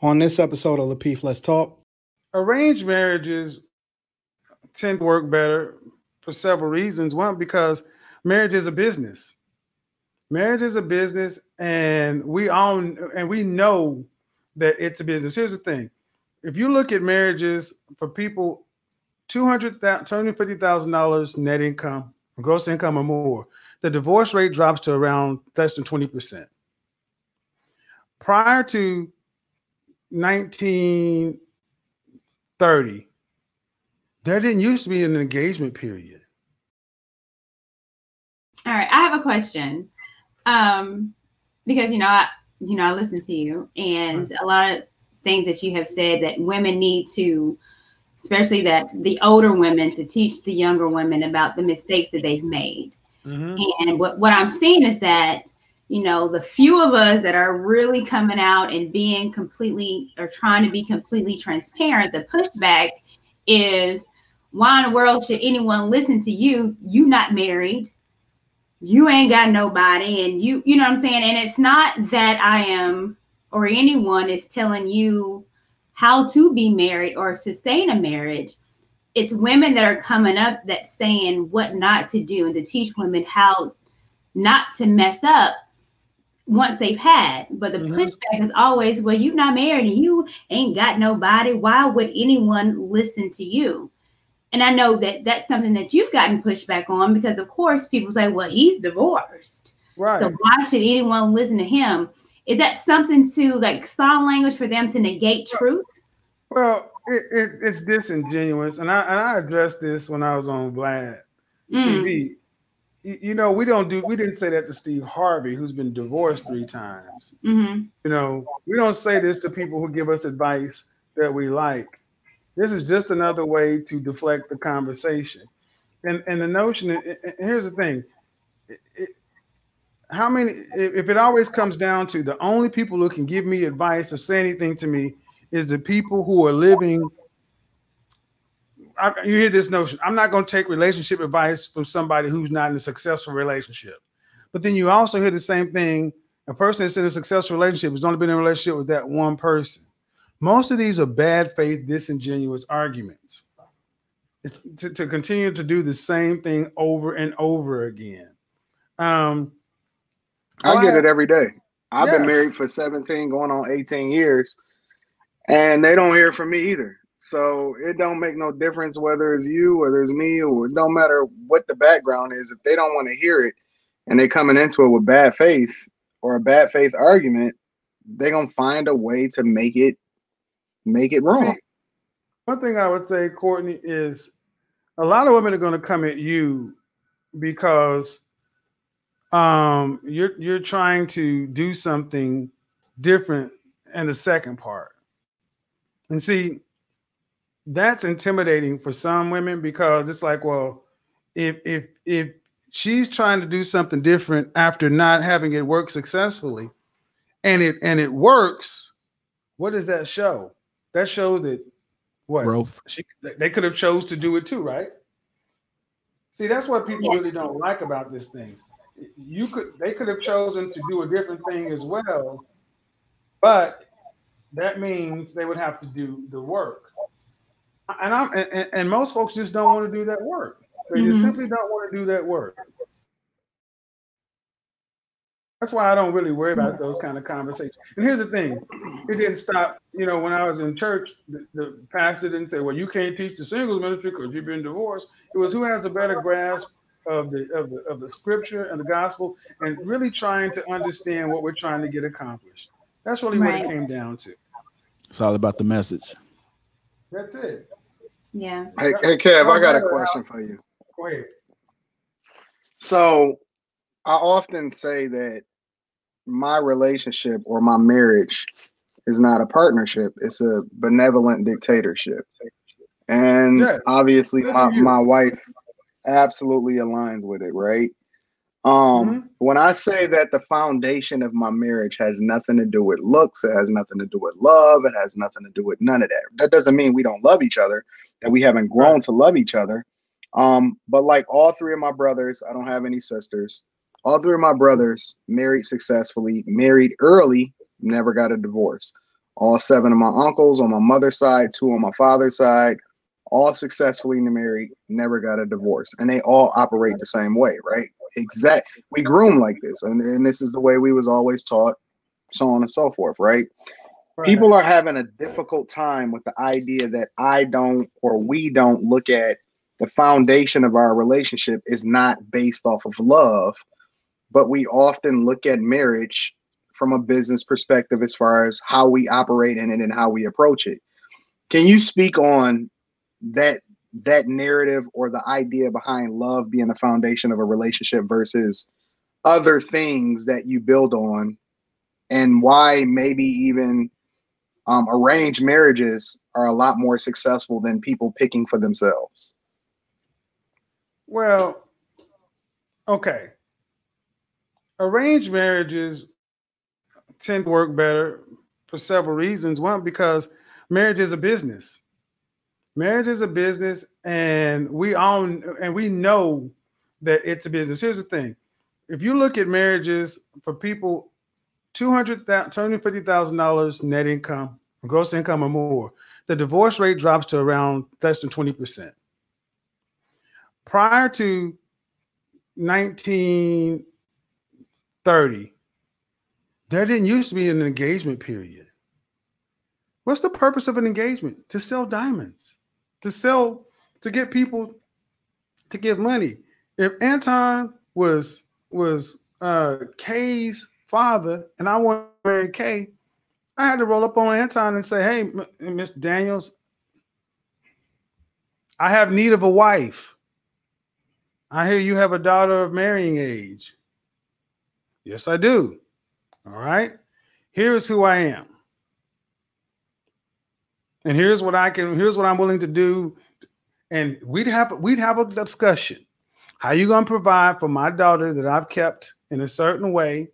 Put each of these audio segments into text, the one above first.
On this episode of Lapeef, Let's Talk. Arranged marriages tend to work better for several reasons. One, because marriage is a business. Marriage is a business, and we know that it's a business. Here's the thing: if you look at marriages for people, $250,000 net income, gross income or more, the divorce rate drops to around less than 20%. Prior to 1930, there didn't used to be an engagement period. All right, I have a question. Because I listen to you, and a lot of things that you have said that women need to, especially that the older women, to teach the younger women about the mistakes that they've made. Mm-hmm. And what I'm seeing is that, the few of us that are really coming out and being completely or trying to be completely transparent, the pushback is, why in the world should anyone listen to you? You not married. You ain't got nobody, and you know what I'm saying? And it's not that I am or anyone is telling you how to be married or sustain a marriage. It's women that are coming up that saying what not to do and to teach women how not to mess up once they've had. But the pushback is always, well, you're not married and you ain't got nobody. Why would anyone listen to you? And I know that that's something that you've gotten pushback on, because, of course, people say, well, he's divorced. Right. So why should anyone listen to him? Is that something to, like, strong language for them to negate truth? Well, it's disingenuous. And I addressed this when I was on Vlad TV. We didn't say that to Steve Harvey, who's been divorced 3 times. Mm-hmm. We don't say this to people who give us advice that we like. This is just another way to deflect the conversation. And the notion, here's the thing. If it always comes down to the only people who can give me advice or say anything to me is the people who are living. You hear this notion. I'm not going to take relationship advice from somebody who's not in a successful relationship. But then you also hear the same thing. A person that's in a successful relationship has only been in a relationship with that one person. Most of these are bad faith, disingenuous arguments. It's to continue to do the same thing over and over again. I get it every day. I've been married for 17, going on 18 years, and they don't hear from me either. So it don't make no difference whether it's you, whether it's me, or it don't matter what the background is. If they don't want to hear it and they coming into it with bad faith or a bad faith argument, they're going to find a way to make it wrong. See, one thing I would say, Courtney, is a lot of women are going to come at you because you're trying to do something different in the second part. And see, that's intimidating for some women, because it's like, well, if she's trying to do something different after not having it work successfully, and it works, what does that show? That shows that what? Growth. They could have chose to do it too, right? See, that's what people really don't like about this thing. They could have chosen to do a different thing as well, but that means they would have to do the work. And most folks just don't want to do that work. They just simply don't want to do that work. That's why I don't really worry about those kind of conversations. And here's the thing. It didn't stop, when I was in church, the pastor didn't say, well, you can't teach the singles ministry because you've been divorced. It was who has a better grasp of the scripture and the gospel, and really trying to understand what we're trying to get accomplished. That's really what it came down to. It's all about the message. That's it. Yeah. Hey, Kev, I got a question for you. Go ahead. So I often say that my relationship or my marriage is not a partnership. It's a benevolent dictatorship. And obviously my wife absolutely aligns with it, right? When I say that the foundation of my marriage has nothing to do with looks, it has nothing to do with love, it has nothing to do with none of that. That doesn't mean we don't love each other, that we haven't grown to love each other. But like all 3 of my brothers, I don't have any sisters. All 3 of my brothers married successfully, married early, never got a divorce. All 7 of my uncles on my mother's side, 2 on my father's side, all successfully married, never got a divorce. And they all operate the same way, right? We groom like this. And this is the way we was always taught, so on and so forth, right? People are having a difficult time with the idea that we don't look at the foundation of our relationship is not based off of love, but we often look at marriage from a business perspective as far as how we operate in it and how we approach it. Can you speak on that narrative or the idea behind love being the foundation of a relationship versus other things that you build on, and why maybe even arranged marriages are a lot more successful than people picking for themselves? Well, okay. Arranged marriages tend to work better for several reasons. One, because marriage is a business. Marriage is a business, and we know that it's a business. Here's the thing. If you look at marriages for people, $250,000 net income, gross income or more, the divorce rate drops to around less than 20%. Prior to 1930, there didn't used to be an engagement period. What's the purpose of an engagement? To sell diamonds, to get people to give money. If Anton was Kay's father and I wanted to marry Kay, I had to roll up on Anton and say, hey, Mr. Daniels, I have need of a wife. I hear you have a daughter of marrying age. Yes, I do. All right. Here's who I am. And here's what I'm willing to do. And we'd have a discussion. How you going to provide for my daughter that I've kept in a certain way?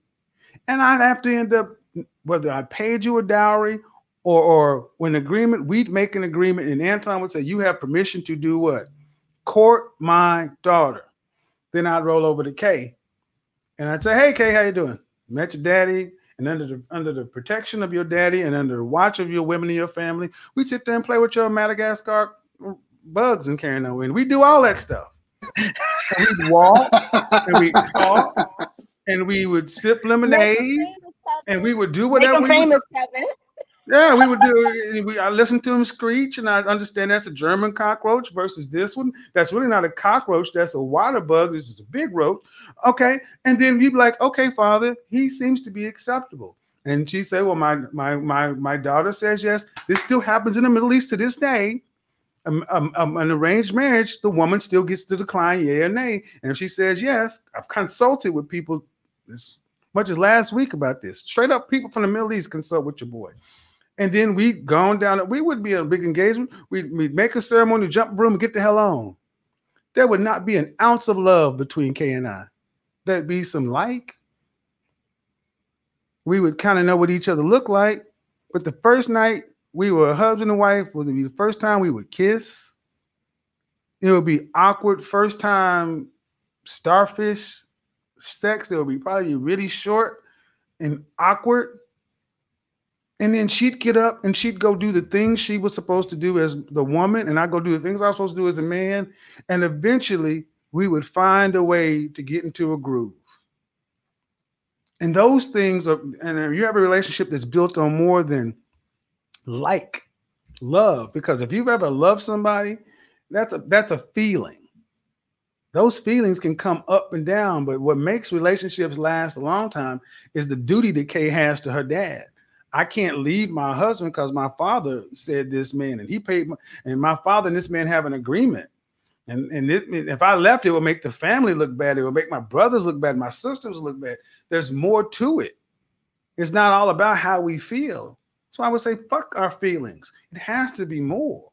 And I'd have to end up, whether I paid you a dowry or when agreement, we'd make an agreement, and Anton would say, you have permission to do what? Court my daughter. Then I'd roll over to Kay and I'd say, hey, Kay, how you doing? Met your daddy, and under the protection of your daddy and under the watch of your women in your family, we'd sit there and play with your Madagascar bugs and carry on. And we do all that stuff. And we'd walk and we'd talk and we would sip lemonade and we would do whatever we would. Yeah, we would do. I listened to him screech, and I understand that's a German cockroach versus this one. That's really not a cockroach. That's a water bug. This is a big roach. Okay, and then you'd be like, okay, Father, he seems to be acceptable. And she'd say, well, my daughter says yes. This still happens in the Middle East to this day. An arranged marriage, the woman still gets to decline yay or nay. And if she says yes, I've consulted with people as much as last week about this. Straight up, people from the Middle East consult with your boy. And then we'd gone down. We would be a big engagement. We'd make a ceremony, jump broom, and get the hell on. There would not be an ounce of love between Kay and I. There'd be some like. We would kind of know what each other looked like. But the first night we were a husband and wife would be the first time we would kiss. It would be awkward first time starfish sex. It would be probably really short and awkward. And then she'd get up and she'd go do the things she was supposed to do as the woman, and I'd go do the things I was supposed to do as a man. And eventually we would find a way to get into a groove. And those things are, and if you have a relationship that's built on more than love, because if you've ever loved somebody, that's a feeling. Those feelings can come up and down, but what makes relationships last a long time is the duty that Kay has to her dad. I can't leave my husband because my father said this man and he paid and my father and this man have an agreement. And if I left, it would make the family look bad. It would make my brothers look bad. My sisters look bad. There's more to it. It's not all about how we feel. So I would say, fuck our feelings. It has to be more.